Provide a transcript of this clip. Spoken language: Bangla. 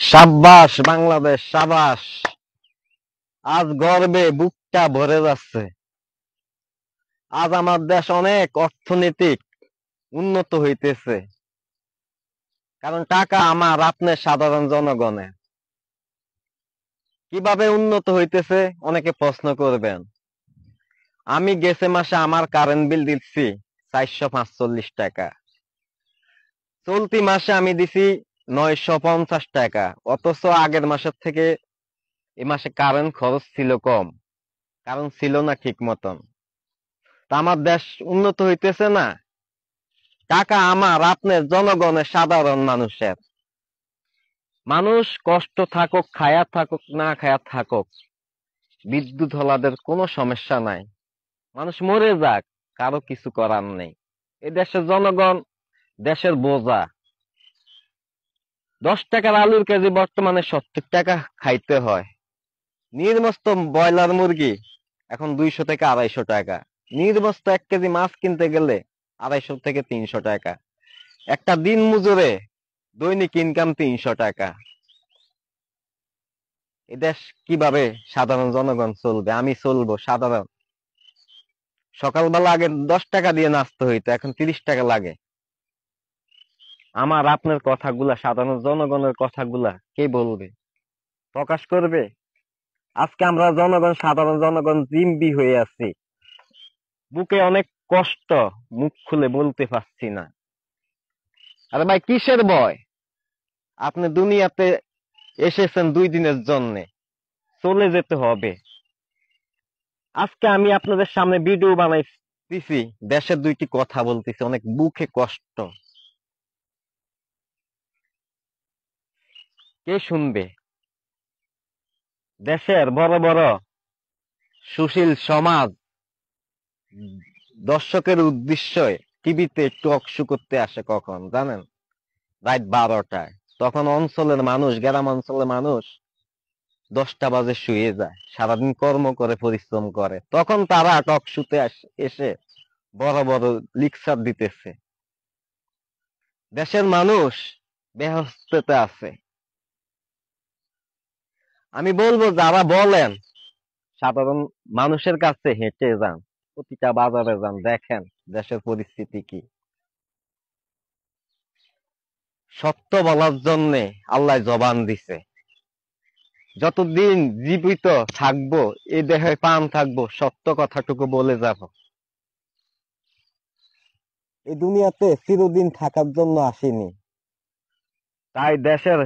সাব্বাস বাংলাদেশ, সাবাস। আজ গর্বে বুকটা ভরে যাচ্ছে। আজ আমার দেশ অনেক অর্থনৈতিক উন্নত হইতেছে, কারণ টাকা আমার আপনার সাধারণ জনগণের। কিভাবে উন্নত হইতেছে অনেকে প্রশ্ন করবেন। আমি গেছে মাসে আমার কারেন্ট বিল দিচ্ছি 445 টাকা, চলতি মাসে আমি দিছি 950 টাকা। অথচ আগের মাসের থেকে এই মাসে কারেন্ট খরচ ছিল কম, কারণ ছিল না ঠিক মতন। তা আমার দেশ উন্নত হইতেছে না। টাকা আমার আপনার জনগণের, সাধারণ মানুষের। মানুষ কষ্ট থাকুক, খায়া থাকুক, না খায়া থাকুক, বিদ্যুৎ হলাদের কোনো সমস্যা নাই। মানুষ মরে যাক, কারো কিছু করার নেই। এই দেশের জনগণ দেশের বোঝা। 10 টাকার আলুর কেজি বর্তমানে 70 টাকা খাইতে হয়। নির্মস্ত ব্রয়লার মুরগি এখন 200 থেকে 250 টাকা। নির্মস্ত 1 কেজি মাছ কিনতে গেলে 250 থেকে 300 টাকা। একটা দিন মজুরে দৈনিক ইনকাম 300 টাকা। এ দেশ কিভাবে সাধারণ জনগণ চলবে? আমি চলবো সাধারণ? সকালবেলা আগে 10 টাকা দিয়ে নাস্তা হইতো, এখন 30 টাকা লাগে। আমার আপনার কথাগুলা, সাধারণ জনগণের কথাগুলা কে বলবে, প্রকাশ করবে? আজকে আমরা জনগণ, সাধারণ জনগণ জিম্বি হয়ে আছি। বুকে অনেক কষ্ট, মুখ খুলে বলতে পারছি না। আরে ভাই, কিসের ভয়? আপনি দুনিয়াতে এসেছেন 2 দিনের জন্য, চলে যেতে হবে। আজকে আমি আপনাদের সামনে ভিডিও বানাইতেছি, দেশের 2টি কথা বলতেছি, অনেক বুকে কষ্ট। কে শুনবে? দেশের বড় বড় সুশীল সমাজ দর্শকের উদ্দেশ্যে টিভিতে টক শো করতে আসে কখন জানেন? রাত 12টায়। তখন অঞ্চলের মানুষ, গ্রাম অঞ্চলের মানুষ 10টা বাজে শুয়ে যায়, সারাদিন কর্ম করে, পরিশ্রম করে। তখন তারা টক শোতে এসে বড় বড় লেকচার দিতেছে। দেশের মানুষ বেহেশতে আছে। আমি বলবো, যারা বলেন, সাধারণ মানুষের কাছে হেঁটে যান, প্রতিটা বাজারে যান, দেখেন দেশের পরিস্থিতি কি। সত্য বলার জন্য আল্লাহ জবান দিছে। যতদিন জীবিত থাকবো, এই দেহে প্রাণ থাকবো, সত্য কথাটুকু বলে যাব। এই দুনিয়াতে চিরদিন থাকার জন্য আসিনি। তাই দেশের